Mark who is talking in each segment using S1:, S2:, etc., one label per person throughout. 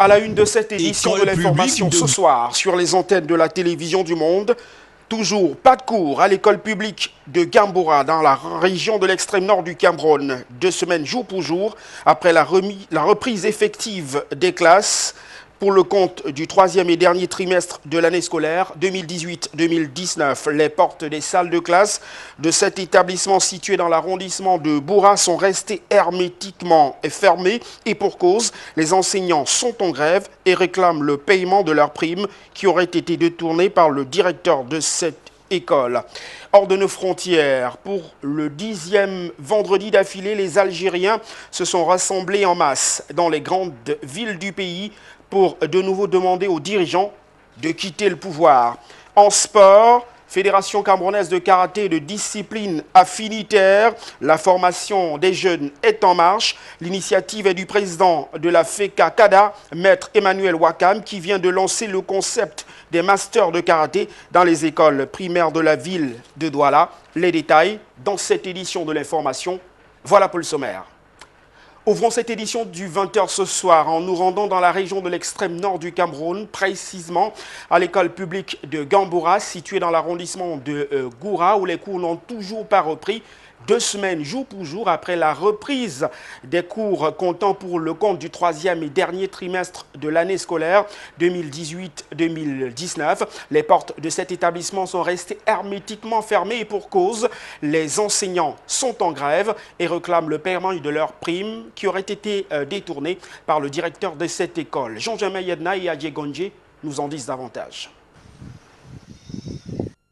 S1: À la une de cette édition de
S2: École
S1: l'information
S2: publique
S1: ce soir sur les antennes de la télévision du monde, toujours pas de cours à l'école publique de Gamboura dans la région de l'extrême nord du Cameroun, 2 semaines jour pour jour après la reprise effective des classes pour le compte du troisième et dernier trimestre de l'année scolaire 2018-2019. Les portes des salles de classe de cet établissement situé dans l'arrondissement de Boura sont restées hermétiquement fermées et pour cause, les enseignants sont en grève et réclament le paiement de leurs primes qui auraient été détournées par le directeur de cette école. Hors de nos frontières, pour le 10e vendredi d'affilée, les Algériens se sont rassemblés en masse dans les grandes villes du pays pour de nouveau demander aux dirigeants de quitter le pouvoir. En sport, Fédération camerounaise de karaté et de discipline affinitaire, la formation des jeunes est en marche. L'initiative est du président de la FECA-CADA, maître Emmanuel Wakam, qui vient de lancer le concept des masters de karaté dans les écoles primaires de la ville de Douala. Les détails dans cette édition de l'information. Voilà pour le sommaire. Ouvrons cette édition du 20h ce soir en nous rendant dans la région de l'extrême nord du Cameroun, précisément à l'école publique de Gamboura, située dans l'arrondissement de Goura, où les cours n'ont toujours pas repris. 2 semaines jour pour jour après la reprise des cours comptant pour le compte du troisième et dernier trimestre de l'année scolaire 2018-2019. Les portes de cet établissement sont restées hermétiquement fermées et pour cause, les enseignants sont en grève et réclament le paiement de leurs primes qui auraient été détournées par le directeur de cette école. Jean-Germain Yedna et Adje Gondje nous en disent davantage.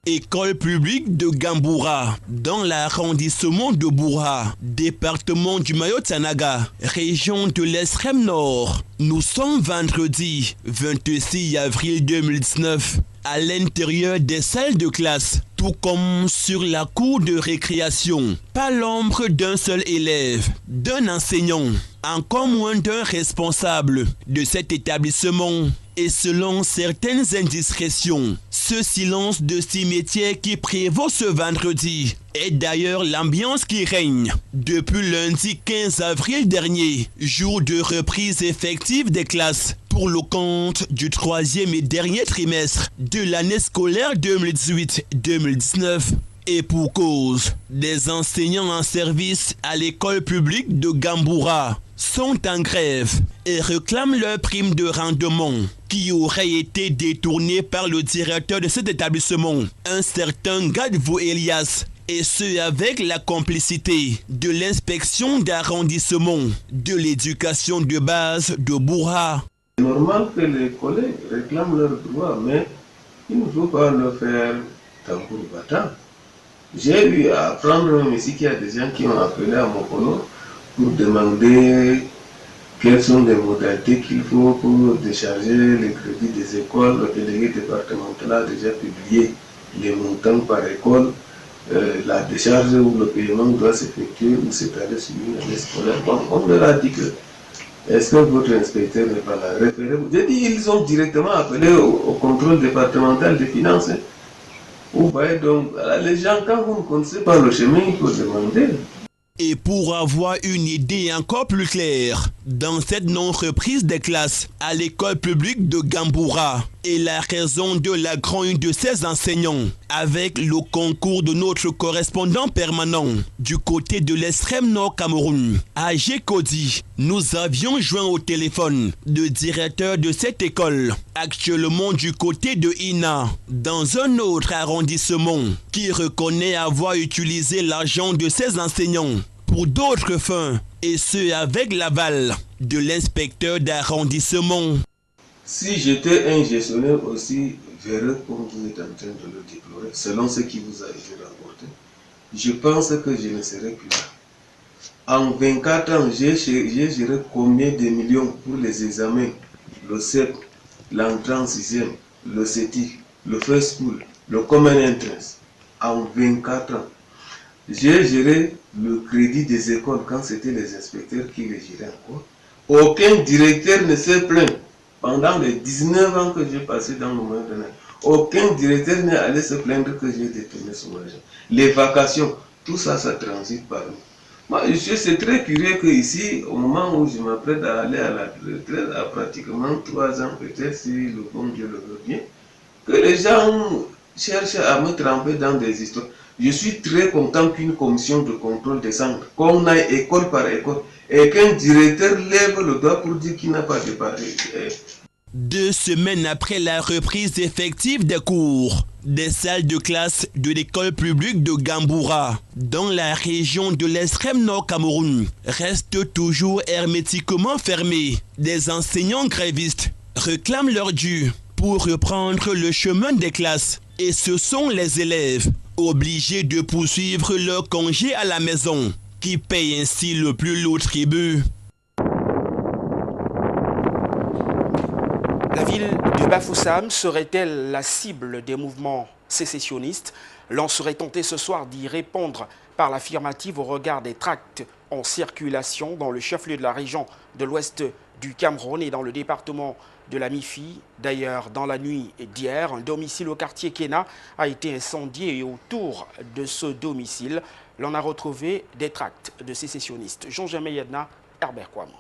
S2: École publique de Gamboura, dans l'arrondissement de Boura, département du Mayo-Tanaga, région de l'extrême nord. Nous sommes vendredi 26 avril 2019. À l'intérieur des salles de classe, tout comme sur la cour de récréation, pas l'ombre d'un seul élève, d'un enseignant, encore moins d'un responsable de cet établissement. Et selon certaines indiscrétions, ce silence de cimetière qui prévaut ce vendredi est d'ailleurs l'ambiance qui règne depuis lundi 15 avril dernier, jour de reprise effective des classes pour le compte du troisième et dernier trimestre de l'année scolaire 2018-2019. Et pour cause, des enseignants en service à l'école publique de Gamboura sont en grève et réclament leur prime de rendement qui aurait été détournée par le directeur de cet établissement, un certain Gadvou Elias, et ce avec la complicité de l'inspection d'arrondissement de l'éducation de base de Boura.
S3: C'est normal que les collègues réclament leurs droits, mais il ne faut pas le faire tambour battant. J'ai eu à apprendre même ici qu'il y a des gens qui ont appelé à Mokono pour demander quelles sont les modalités qu'il faut pour décharger les crédits des écoles. Le délégué départemental a déjà publié les montants par école, la décharge où le paiement doit s'effectuer ou s'étaler sur une année scolaire. Bon, on leur a dit que est-ce que votre inspecteur n'est pas là? Référez-vous. J'ai dit ils ont directement appelé au contrôle départemental des finances. Vous voyez donc, les gens, quand vous ne connaissez pas le chemin, il faut demander.
S2: Et pour avoir une idée encore plus claire, dans cette non-reprise des classes à l'école publique de Gamboura et la raison de la grogne de ses enseignants, avec le concours de notre correspondant permanent du côté de l'extrême nord Cameroun, Adje Kodi, nous avions joint au téléphone le directeur de cette école, actuellement du côté de Ina, dans un autre arrondissement, qui reconnaît avoir utilisé l'argent de ses enseignants pour d'autres fins, et ce avec l'aval de l'inspecteur d'arrondissement.
S3: Si j'étais un gestionnaire aussi véreux comme vous êtes en train de le déplorer, selon ce qui vous a été rapporté, je pense que je ne serai plus là. En 24 ans, j'ai géré combien de millions pour les examens, le CEP, l'entrée en 6e, le CETI, le First School, le Common Entrance. En 24 ans. J'ai géré le crédit des écoles quand c'était les inspecteurs qui les géraient encore. Aucun directeur ne s'est plaint. Pendant les 19 ans que j'ai passé dans le monde, aucun directeur n'est allé se plaindre que j'ai détourné son argent. Les vacations, tout ça, ça transite par nous. Moi, c'est très curieux qu'ici, au moment où je m'apprête à aller à la retraite, à pratiquement 3 ans peut-être, si le bon Dieu le veut bien, que les gens cherchent à me tremper dans des histoires. Je suis très content qu'une commission de contrôle descende, qu'on aille école par école, et qu'un directeur lève le doigt pour dire qu'il n'a pas de pareil.
S2: 2 semaines après la reprise effective des cours, des salles de classe de l'école publique de Gamboura, dans la région de l'extrême nord Cameroun, restent toujours hermétiquement fermées. Des enseignants grévistes réclament leur dû pour reprendre le chemin des classes. Et ce sont les élèves obligés de poursuivre leur congé à la maison, qui payent ainsi le plus lourd tribut.
S1: La ville de Bafoussam serait-elle la cible des mouvements sécessionnistes? L'on serait tenté ce soir d'y répondre par l'affirmative au regard des tracts en circulation dans le chef-lieu de la région de l'ouest du Cameroun et dans le département de la Mifi. D'ailleurs, dans la nuit d'hier, un domicile au quartier Kena a été incendié et autour de ce domicile, l'on a retrouvé des tracts de sécessionnistes. Jean-Jamais Yedna, Herbert Kouamou.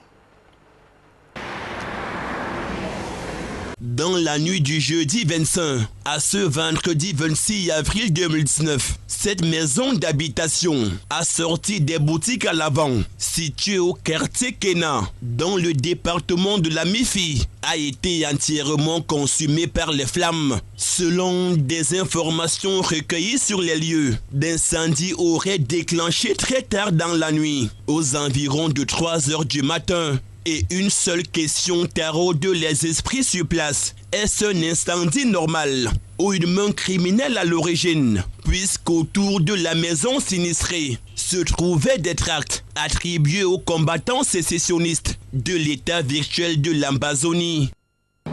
S2: Dans la nuit du jeudi 25 à ce vendredi 26 avril 2019, cette maison d'habitation, assortie des boutiques à l'avant, située au quartier Kena, dans le département de la Mifi, a été entièrement consumée par les flammes. Selon des informations recueillies sur les lieux, l'incendie aurait déclenché très tard dans la nuit, aux environs de 3 heures du matin. Et une seule question taraude les esprits sur place. Est-ce un incendie normal ou une main criminelle à l'origine? Puisqu'autour de la maison sinistrée se trouvaient des tracts attribués aux combattants sécessionnistes de l'état virtuel de l'Ambazonie.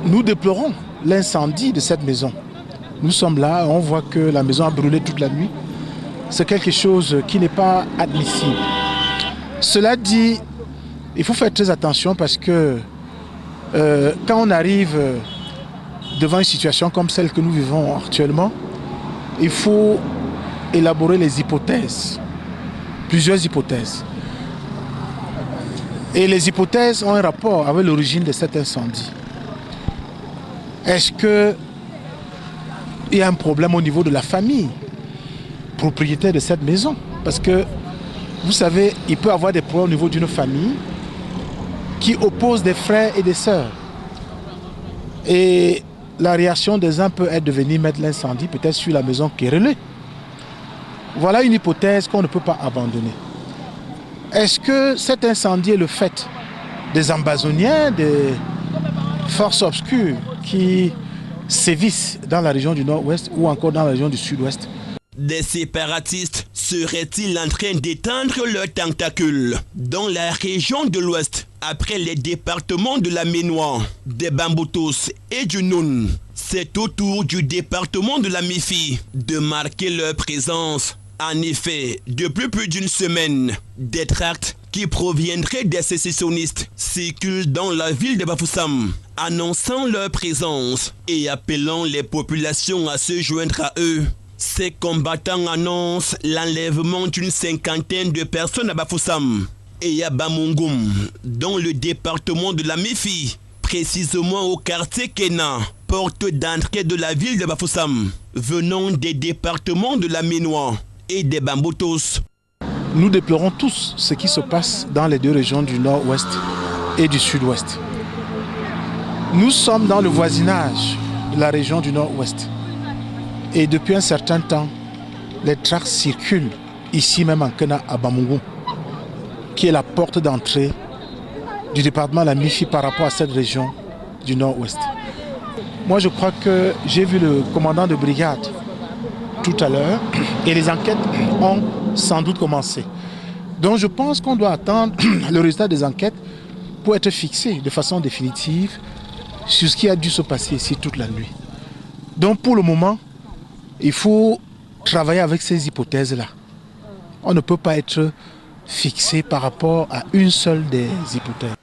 S4: Nous déplorons l'incendie de cette maison. Nous sommes là, on voit que la maison a brûlé toute la nuit. C'est quelque chose qui n'est pas admissible. Cela dit, il faut faire très attention parce que quand on arrive devant une situation comme celle que nous vivons actuellement, il faut élaborer les hypothèses, plusieurs hypothèses. Et les hypothèses ont un rapport avec l'origine de cet incendie. Est-ce qu'il y a un problème au niveau de la famille propriétaire de cette maison? Parce que, vous savez, il peut y avoir des problèmes au niveau d'une famille qui oppose des frères et des sœurs. Et la réaction des uns peut être de venir mettre l'incendie peut-être sur la maison querellée. Voilà une hypothèse qu'on ne peut pas abandonner. Est-ce que cet incendie est le fait des Ambazoniens, des forces obscures qui sévissent dans la région du nord-ouest ou encore dans la région du sud-ouest?
S2: Des séparatistes seraient-ils en train d'étendre leurs tentacules dans la région de l'ouest après les départements de la Ménois, des Bamboutos et du Noun? C'est au tour du département de la Mifi de marquer leur présence. En effet, depuis plus d'une semaine, des tracts qui proviendraient des sécessionnistes circulent dans la ville de Bafoussam, annonçant leur présence et appelant les populations à se joindre à eux. Ces combattants annoncent l'enlèvement d'une 50aine de personnes à Bafoussam et à Bamungum, dans le département de la Mifi, précisément au quartier Kena, porte d'entrée de la ville de Bafoussam, venant des départements de la Ménois et des Bamboutos.
S4: Nous déplorons tous ce qui se passe dans les deux régions du nord-ouest et du sud-ouest. Nous sommes dans le voisinage de la région du nord-ouest. Et depuis un certain temps, les tracts circulent ici même en Kena à Bamungum, qui est la porte d'entrée du département de la Mifi par rapport à cette région du nord-ouest. Moi je crois que j'ai vu le commandant de brigade tout à l'heure et les enquêtes ont sans doute commencé. Donc je pense qu'on doit attendre le résultat des enquêtes pour être fixé de façon définitive sur ce qui a dû se passer ici toute la nuit. Donc pour le moment, il faut travailler avec ces hypothèses-là. On ne peut pas être fixé par rapport à une seule des hypothèses.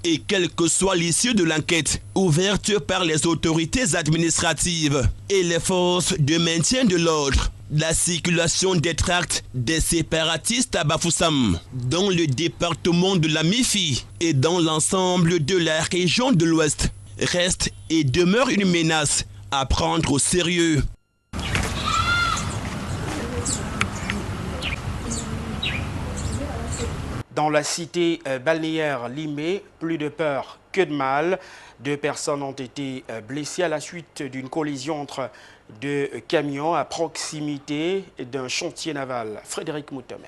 S2: Et quelle que soit l'issue de l'enquête ouverte par les autorités administratives et les forces de maintien de l'ordre, la circulation des tracts des séparatistes à Bafoussam, dans le département de la Mifi et dans l'ensemble de la région de l'Ouest, reste et demeure une menace à prendre au sérieux.
S1: Dans la cité balnéaire Limbe, plus de peur que de mal. 2 personnes ont été blessées à la suite d'une collision entre 2 camions à proximité d'un chantier naval. Frédéric Moutomé.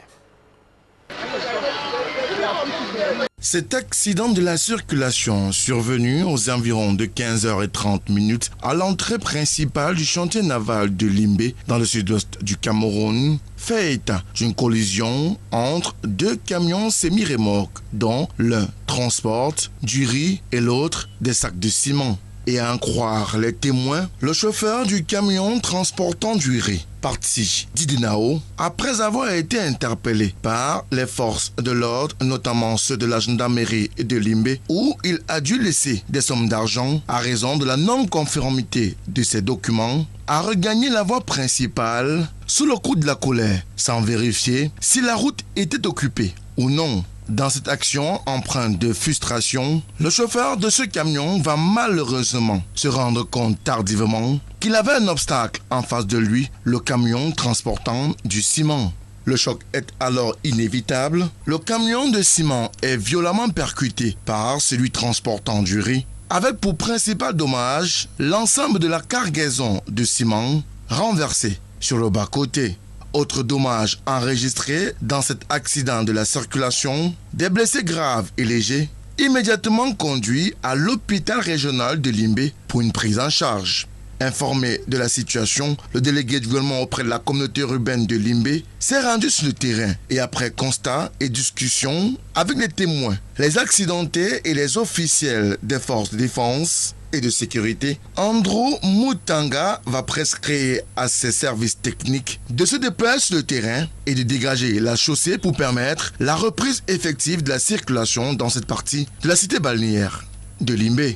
S5: Cet accident de la circulation survenu aux environs de 15h30 à l'entrée principale du chantier naval de Limbe dans le sud-ouest du Cameroun fait état d'une collision entre 2 camions semi-remorques dont l'un transporte du riz et l'autre des sacs de ciment. Et à en croire les témoins, le chauffeur du camion transportant du riz, parti d'Idinao, après avoir été interpellé par les forces de l'ordre, notamment ceux de la gendarmerie de Limbe, où il a dû laisser des sommes d'argent à raison de la non-conformité de ses documents, a regagné la voie principale sous le coup de la colère, sans vérifier si la route était occupée ou non. Dans cette action empreinte de frustration, le chauffeur de ce camion va malheureusement se rendre compte tardivement qu'il avait un obstacle en face de lui, le camion transportant du ciment. Le choc est alors inévitable. Le camion de ciment est violemment percuté par celui transportant du riz, avec pour principal dommage l'ensemble de la cargaison de ciment renversée sur le bas-côté. Autre dommage enregistré dans cet accident de la circulation, des blessés graves et légers, immédiatement conduits à l'hôpital régional de Limbe pour une prise en charge. Informé de la situation, le délégué du gouvernement auprès de la communauté urbaine de Limbe s'est rendu sur le terrain et après constat et discussion avec les témoins, les accidentés et les officiels des forces de défense et de sécurité, Andrew Mutanga va prescrire à ses services techniques de se déplacer sur le terrain et de dégager la chaussée pour permettre la reprise effective de la circulation dans cette partie de la cité balnéaire de Limbe.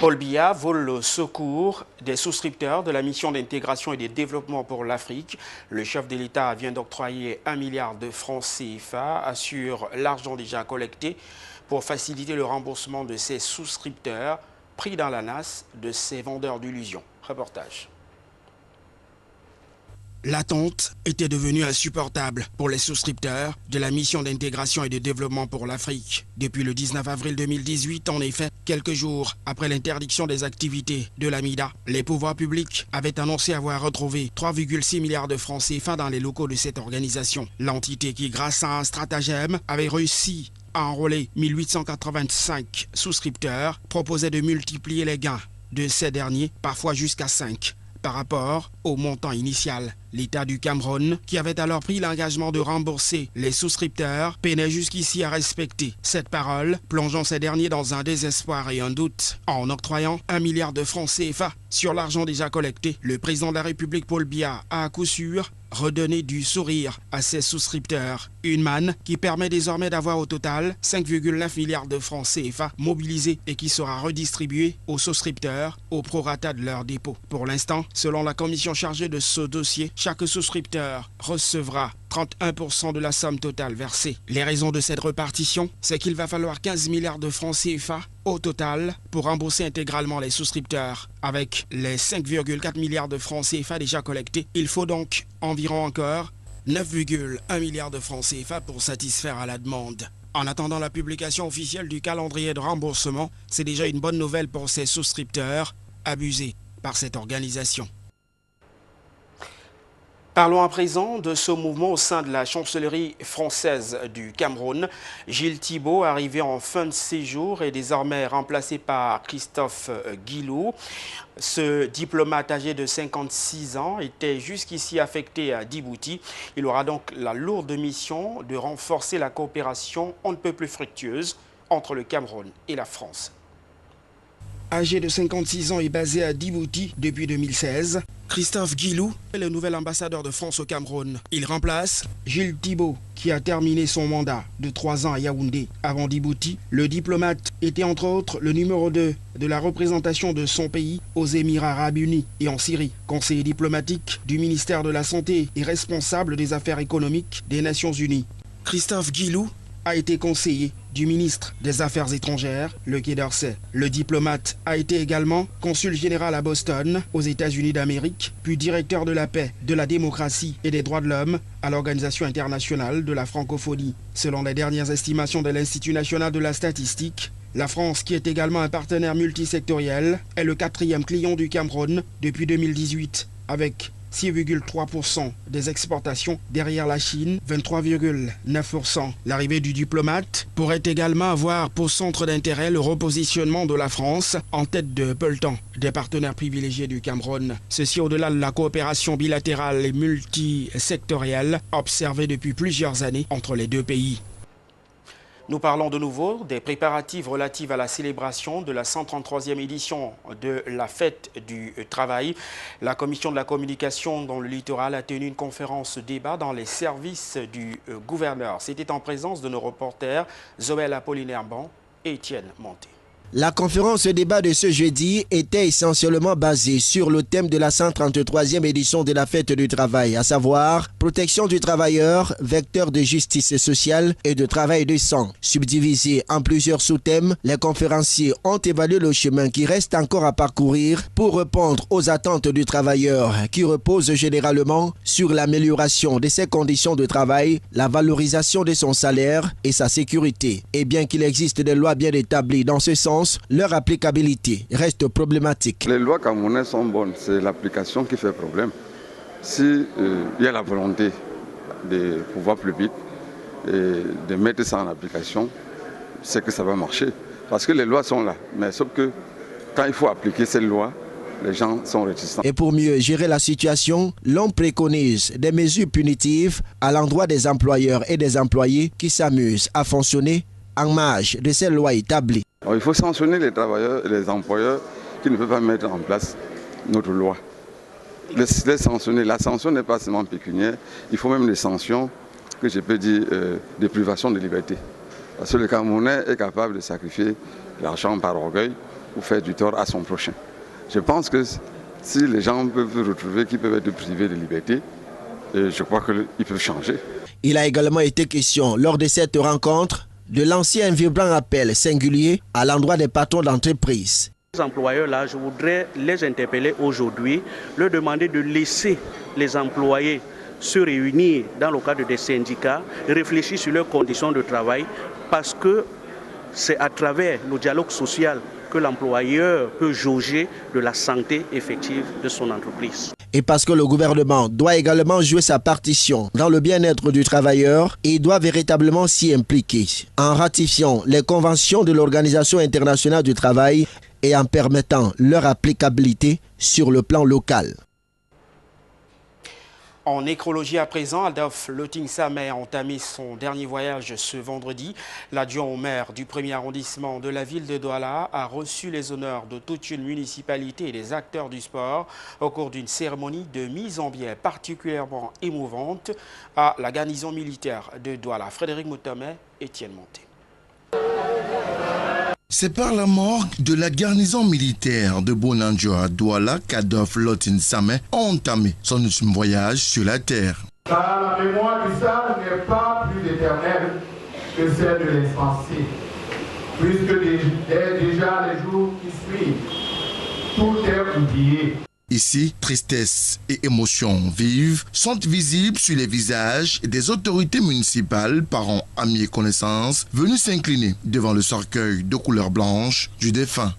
S1: Paul Biya vole le secours des souscripteurs de la mission d'intégration et de développement pour l'Afrique. Le chef de l'État vient d'octroyer 1 milliard de francs CFA, assure l'argent déjà collecté pour faciliter le remboursement de ses souscripteurs pris dans la nasse de ces vendeurs d'illusions. Reportage. L'attente était devenue insupportable pour les souscripteurs de la mission d'intégration et de développement pour l'Afrique. Depuis le 19 avril 2018, en effet, quelques jours après l'interdiction des activités de l'AMIDA, les pouvoirs publics avaient annoncé avoir retrouvé 3,6 milliards de francs CFA dans les locaux de cette organisation. L'entité qui, grâce à un stratagème, avait réussi à enrôler 1885 souscripteurs, proposait de multiplier les gains de ces derniers, parfois jusqu'à 5, par rapport au montant initial. L'État du Cameroun, qui avait alors pris l'engagement de rembourser les souscripteurs, peinait jusqu'ici à respecter cette parole, plongeant ces derniers dans un désespoir et un doute. En octroyant 1 milliard de francs CFA sur l'argent déjà collecté, le président de la République Paul Biya a à coup sûr redonné du sourire à ses souscripteurs. Une manne qui permet désormais d'avoir au total 5,9 milliards de francs CFA mobilisés et qui sera redistribué aux souscripteurs au prorata de leur dépôt. Pour l'instant, selon la commission chargée de ce dossier, chaque souscripteur recevra 31% de la somme totale versée. Les raisons de cette répartition, c'est qu'il va falloir 15 milliards de francs CFA au total pour rembourser intégralement les souscripteurs. Avec les 5,4 milliards de francs CFA déjà collectés, il faut donc environ encore 9,1 milliards de francs CFA pour satisfaire à la demande. En attendant la publication officielle du calendrier de remboursement, c'est déjà une bonne nouvelle pour ces souscripteurs abusés par cette organisation. Parlons à présent de ce mouvement au sein de la chancellerie française du Cameroun. Gilles Thibault, arrivé en fin de séjour, est désormais remplacé par Christophe Guilou. Ce diplomate âgé de 56 ans était jusqu'ici affecté à Djibouti. Il aura donc la lourde mission de renforcer la coopération on ne peut plus fructueuse entre le Cameroun et la France. âgé de 56 ans et basé à Djibouti depuis 2016. Christophe Guilou est le nouvel ambassadeur de France au Cameroun. Il remplace Gilles Thibault, qui a terminé son mandat de 3 ans à Yaoundé. Avant Djibouti, le diplomate était entre autres le numéro 2 de la représentation de son pays aux Émirats arabes unis et en Syrie. Conseiller diplomatique du ministère de la Santé et responsable des affaires économiques des Nations Unies. Christophe Guilou a été conseiller du ministre des Affaires étrangères, le Quai d'Orsay. Le diplomate a été également consul général à Boston, aux États-Unis d'Amérique, puis directeur de la paix, de la démocratie et des droits de l'homme à l'Organisation internationale de la francophonie. Selon les dernières estimations de l'Institut national de la statistique, la France, qui est également un partenaire multisectoriel, est le 4e client du Cameroun depuis 2018, avec 6,3% des exportations derrière la Chine, 23,9%. L'arrivée du diplomate pourrait également avoir pour centre d'intérêt le repositionnement de la France en tête de peloton des partenaires privilégiés du Cameroun. Ceci au-delà de la coopération bilatérale et multisectorielle observée depuis plusieurs années entre les deux pays. Nous parlons de nouveau des préparatifs relatifs à la célébration de la 133e édition de la Fête du Travail. La Commission de la communication dans le littoral a tenu une conférence débat dans les services du gouverneur. C'était en présence de nos reporters Zoël Apollinaire-Ban et Étienne Monté.
S6: La conférence débat de ce jeudi était essentiellement basée sur le thème de la 133e édition de la Fête du Travail, à savoir protection du travailleur, vecteur de justice sociale et de travail décent. Subdivisé en plusieurs sous-thèmes, les conférenciers ont évalué le chemin qui reste encore à parcourir pour répondre aux attentes du travailleur qui reposent généralement sur l'amélioration de ses conditions de travail, la valorisation de son salaire et sa sécurité. Et bien qu'il existe des lois bien établies dans ce sens, leur applicabilité reste problématique.
S7: Les lois camerounaises sont bonnes, c'est l'application qui fait problème. Si il y a la volonté de pouvoir plus vite et de mettre ça en application, c'est que ça va marcher. Parce que les lois sont là, mais sauf que quand il faut appliquer ces lois, les gens sont réticents.
S6: Et pour mieux gérer la situation, l'on préconise des mesures punitives à l'endroit des employeurs et des employés qui s'amusent à fonctionner en marge de ces lois établies.
S7: Alors, il faut sanctionner les travailleurs et les employeurs qui ne peuvent pas mettre en place notre loi. Les sanctionner. La sanction n'est pas seulement pécuniaire, il faut même des sanctions que je peux dire de privation de liberté. Parce que le Camerounais est capable de sacrifier l'argent par orgueil pour faire du tort à son prochain. Je pense que si les gens peuvent retrouver qu'ils peuvent être privés de liberté, je crois qu'ils peuvent changer.
S6: Il a également été question lors de cette rencontre de lancer un vibrant appel singulier à l'endroit des patrons d'entreprise.
S8: Les employeurs-là, je voudrais les interpeller aujourd'hui, leur demander de laisser les employés se réunir dans le cadre des syndicats, réfléchir sur leurs conditions de travail, parce que c'est à travers le dialogue social que l'employeur peut jauger de la santé effective de son entreprise.
S6: Et parce que le gouvernement doit également jouer sa partition dans le bien-être du travailleur, il doit véritablement s'y impliquer en ratifiant les conventions de l'Organisation internationale du travail et en permettant leur applicabilité sur le plan local.
S1: En nécrologie à présent, Adolphe Loting-Samé a entamé son dernier voyage ce vendredi. L'adjoint au maire du 1er arrondissement de la ville de Douala a reçu les honneurs de toute une municipalité et des acteurs du sport au cours d'une cérémonie de mise en biais particulièrement émouvante à la garnison militaire de Douala. Frédéric Moutomé, Étienne Monté.
S5: C'est par la mort de la garnison militaire de Bonanjo à Douala qu'Adolphe Loting-Samé a entamé son ultime voyage sur la terre.
S9: Car la mémoire du sale n'est pas plus éternelle que celle de l'insensé, puisque déjà les jours qui suivent, tout est oublié.
S5: Ici, tristesse et émotions vives sont visibles sur les visages des autorités municipales, parents, amis et connaissances venus s'incliner devant le cercueil de couleur blanche du défunt.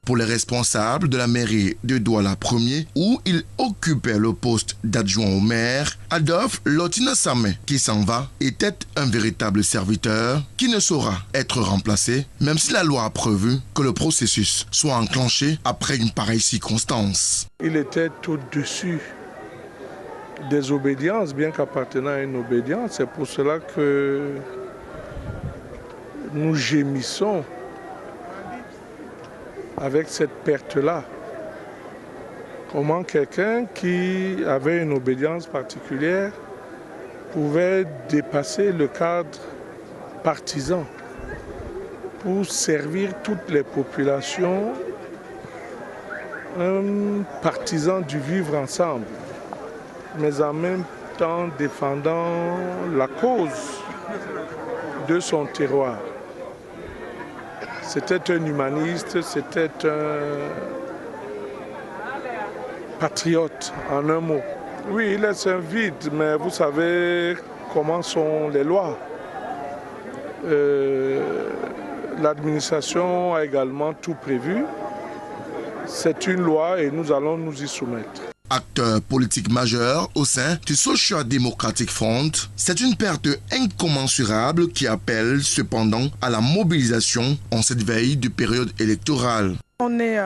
S5: Pour les responsables de la mairie de Douala 1er, où il occupait le poste d'adjoint au maire, Adolphe Loting-Samé, qui s'en va, était un véritable serviteur qui ne saura être remplacé, même si la loi a prévu que le processus soit enclenché après une pareille circonstance.
S10: Il était au-dessus désobédience, bien qu'appartenant à une obédience. C'est pour cela que nous gémissons avec cette perte-là. Comment quelqu'un qui avait une obédience particulière pouvait dépasser le cadre partisan pour servir toutes les populations, un partisan du vivre ensemble, mais en même temps défendant la cause de son terroir. C'était un humaniste, c'était un patriote, en un mot. Oui, il laisse un vide, mais vous savez comment sont les lois. L'administration a également tout prévu. C'est une loi et nous allons nous y soumettre.
S5: Acteur politique majeur au sein du Social Democratic Front, c'est une perte incommensurable qui appelle cependant à la mobilisation en cette veille de période électorale.
S11: On est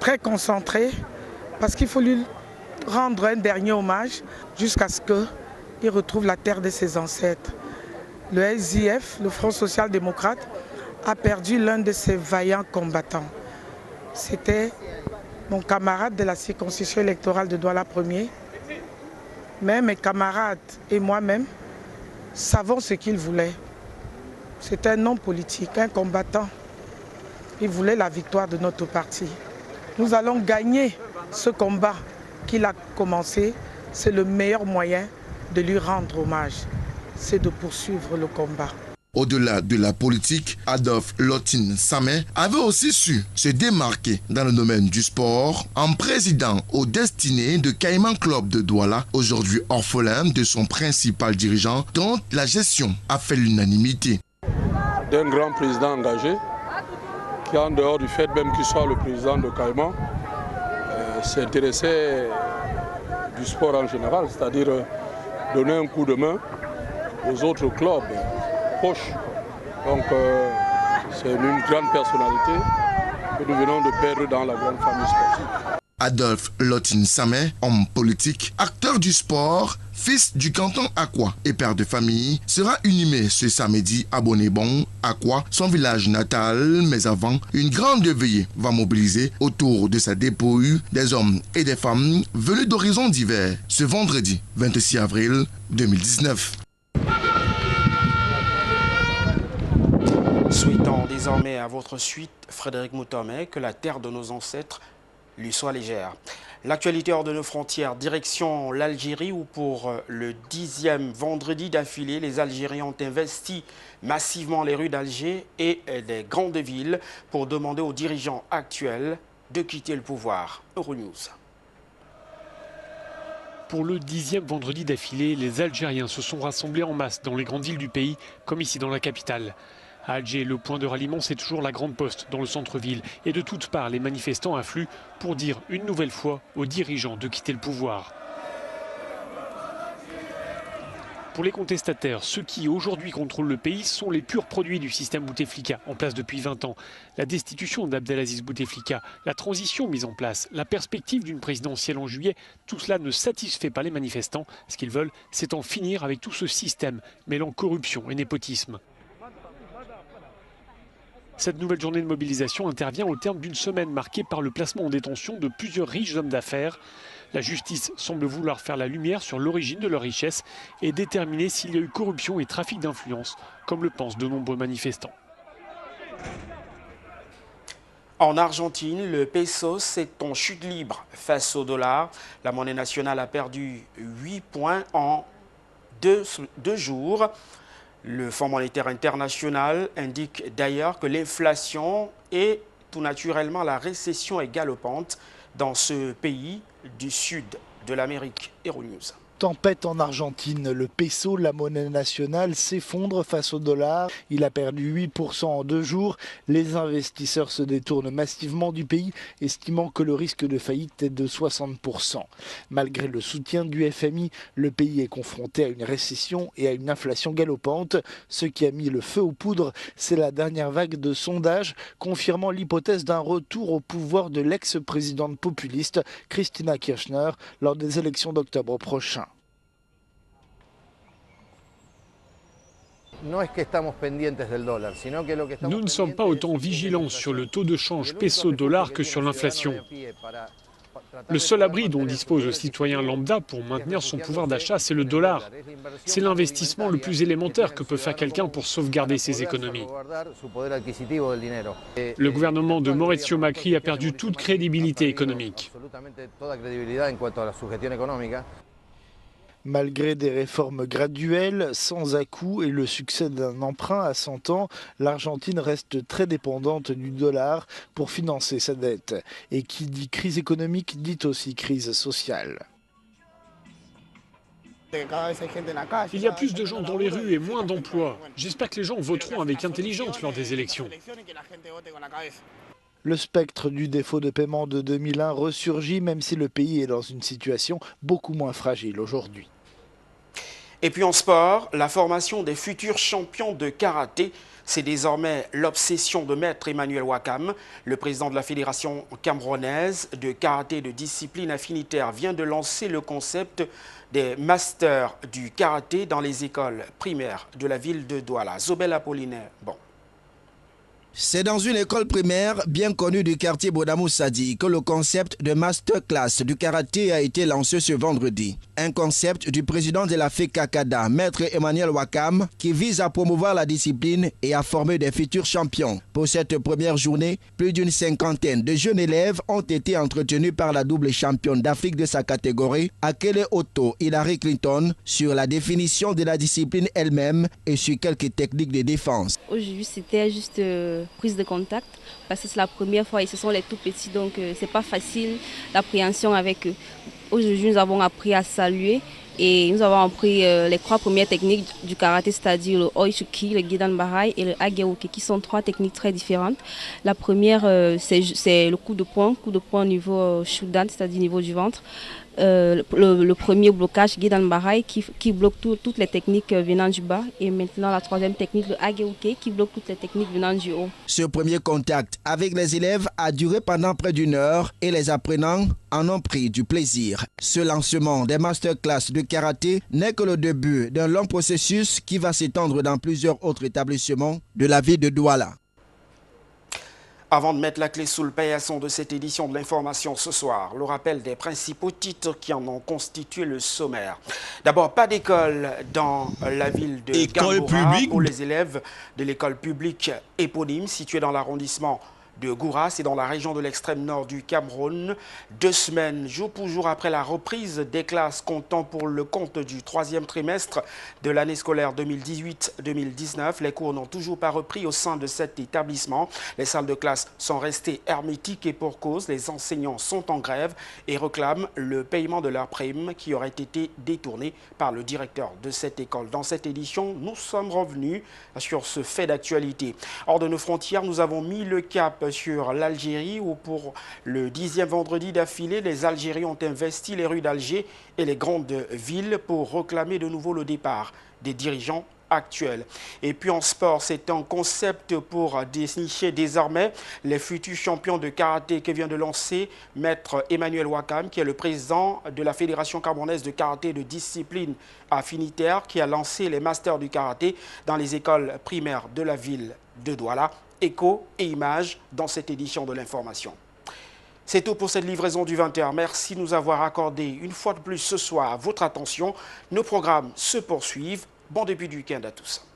S11: très concentrés parce qu'il faut lui rendre un dernier hommage jusqu'à ce qu'il retrouve la terre de ses ancêtres. Le SJF, le Front Social Démocrate, a perdu l'un de ses vaillants combattants. C'était mon camarade de la circonscription électorale de Douala 1er. Mais mes camarades et moi-même savons ce qu'il voulait. C'était un homme politique, un combattant. Il voulait la victoire de notre parti. Nous allons gagner ce combat qu'il a commencé. C'est le meilleur moyen de lui rendre hommage. C'est de poursuivre le combat.
S5: Au-delà de la politique, Adolphe Lottin Samé avait aussi su se démarquer dans le domaine du sport en président aux destinées de Caïman Club de Douala, aujourd'hui orphelin de son principal dirigeant, dont la gestion a fait l'unanimité.
S10: D'un grand président engagé, qui en dehors du fait même qu'il soit le président de Caïman, s'intéressait du sport en général, c'est-à-dire donner un coup de main aux autres clubs proches. Donc c'est une grande personnalité que nous venons de perdre dans la grande famille sportive.
S5: Adolphe Lottin Samé, homme politique, acteur du sport, fils du canton Akwa et père de famille, sera inhumé ce samedi à Bonébon, Akwa, son village natal. Mais avant, une grande veillée va mobiliser autour de sa dépouille des hommes et des femmes venus d'horizons divers ce vendredi 26 avril 2019.
S1: Souhaitons désormais à votre suite, Frédéric Moutomé, que la terre de nos ancêtres lui soit légère. L'actualité hors de nos frontières, direction l'Algérie où pour le 10e vendredi d'affilée, les Algériens ont investi massivement les rues d'Alger et des grandes villes pour demander aux dirigeants actuels de quitter le pouvoir. Euronews.
S12: Pour le 10e vendredi d'affilée, les Algériens se sont rassemblés en masse dans les grandes villes du pays, comme ici dans la capitale. À Alger, le point de ralliement, c'est toujours la Grande Poste dans le centre-ville. Et de toutes parts, les manifestants affluent pour dire une nouvelle fois aux dirigeants de quitter le pouvoir. Pour les contestataires, ceux qui aujourd'hui contrôlent le pays sont les purs produits du système Bouteflika, en place depuis 20 ans. La destitution d'Abdelaziz Bouteflika, la transition mise en place, la perspective d'une présidentielle en juillet, tout cela ne satisfait pas les manifestants. Ce qu'ils veulent, c'est en finir avec tout ce système, mêlant corruption et népotisme. Cette nouvelle journée de mobilisation intervient au terme d'une semaine marquée par le placement en détention de plusieurs riches hommes d'affaires. La justice semble vouloir faire la lumière sur l'origine de leur richesse et déterminer s'il y a eu corruption et trafic d'influence, comme le pensent de nombreux manifestants.
S1: En Argentine, le peso est en chute libre face au dollar. La monnaie nationale a perdu 8 points en deux jours. Le Fonds monétaire international indique d'ailleurs que l'inflation et tout naturellement la récession est galopante dans ce pays du sud de l'Amérique. Euronews.
S4: Tempête en Argentine, le peso, la monnaie nationale, s'effondre face au dollar. Il a perdu 8% en 2 jours. Les investisseurs se détournent massivement du pays, estimant que le risque de faillite est de 60%. Malgré le soutien du FMI, le pays est confronté à une récession et à une inflation galopante. Ce qui a mis le feu aux poudres, c'est la dernière vague de sondages confirmant l'hypothèse d'un retour au pouvoir de l'ex-présidente populiste Cristina Kirchner lors des élections d'octobre prochain.
S13: Nous
S12: ne sommes pas autant vigilants sur le taux de change peso-dollar que sur l'inflation. Le seul abri dont dispose le citoyen lambda pour maintenir son pouvoir d'achat, c'est le dollar. C'est l'investissement le plus élémentaire que peut faire quelqu'un pour sauvegarder ses économies. Le gouvernement de Maurizio Macri a perdu toute crédibilité économique.
S4: Malgré des réformes graduelles, sans à-coups et le succès d'un emprunt à 100 ans, l'Argentine reste très dépendante du dollar pour financer sa dette. Et qui dit crise économique dit aussi crise sociale.
S12: Il y a plus de gens dans les rues et moins d'emplois. J'espère que les gens voteront avec intelligence lors des élections.
S4: Le spectre du défaut de paiement de 2001 ressurgit même si le pays est dans une situation beaucoup moins fragile aujourd'hui.
S1: Et puis en sport, la formation des futurs champions de karaté, c'est désormais l'obsession de maître Emmanuel Wakam. Le président de la Fédération camerounaise de karaté de discipline affinitaire vient de lancer le concept des masters du karaté dans les écoles primaires de la ville de Douala. Zobel Apollinaire, bon.
S6: C'est dans une école primaire bien connue du quartier Bodamou-Sadi que le concept de masterclass du karaté a été lancé ce vendredi. Un concept du président de la FECACADA, maître Emmanuel Wakam, qui vise à promouvoir la discipline et à former des futurs champions. Pour cette première journée, plus d'une cinquantaine de jeunes élèves ont été entretenus par la double championne d'Afrique de sa catégorie, Akele Otto Hillary Clinton, sur la définition de la discipline elle-même et sur quelques techniques de défense.
S14: Aujourd'hui, c'était juste prise de contact parce que c'est la première fois et ce sont les tout petits, donc c'est pas facile l'appréhension avec eux. Aujourd'hui, nous avons appris à saluer et nous avons appris les 3 premières techniques du karaté, c'est-à-dire le Oichuki, le Gidan Barai et le Ageuke, qui sont 3 techniques très différentes. La première, c'est le coup de poing au niveau Shudan, c'est-à-dire niveau du ventre. Le premier blocage, Gidan Barai, qui bloque toutes les techniques venant du bas. Et maintenant, la 3e technique, le Ageuke, qui bloque toutes les techniques venant du haut.
S6: Ce premier contact avec les élèves a duré pendant près d'1 heure et les apprenants en ont pris du plaisir. Ce lancement des masterclass de karaté n'est que le début d'un long processus qui va s'étendre dans plusieurs autres établissements de la ville de Douala.
S1: Avant de mettre la clé sous le paillasson de cette édition de l'information ce soir, le rappel des principaux titres qui en ont constitué le sommaire. D'abord, pas d'école dans la ville de Gamboura pour les élèves de l'école publique éponyme située dans l'arrondissement de Gouras et dans la région de l'extrême nord du Cameroun. 2 semaines, jour pour jour après la reprise des classes comptant pour le compte du 3e trimestre de l'année scolaire 2018-2019, les cours n'ont toujours pas repris au sein de cet établissement. Les salles de classe sont restées hermétiques et pour cause, les enseignants sont en grève et réclament le paiement de leurs primes qui aurait été détourné par le directeur de cette école. Dans cette édition, nous sommes revenus sur ce fait d'actualité. Hors de nos frontières, nous avons mis le cap sur l'Algérie où pour le 10e vendredi d'affilée, les Algériens ont investi les rues d'Alger et les grandes villes pour réclamer de nouveau le départ des dirigeants actuels. Et puis en sport, c'est un concept pour dénicher désormais les futurs champions de karaté que vient de lancer maître Emmanuel Wakam, qui est le président de la Fédération camerounaise de karaté de discipline affinitaire, qui a lancé les masters du karaté dans les écoles primaires de la ville de Douala. Écho et images dans cette édition de l'information. C'est tout pour cette livraison du 20h. Merci de nous avoir accordé une fois de plus ce soir votre attention. Nos programmes se poursuivent. Bon début du week-end à tous.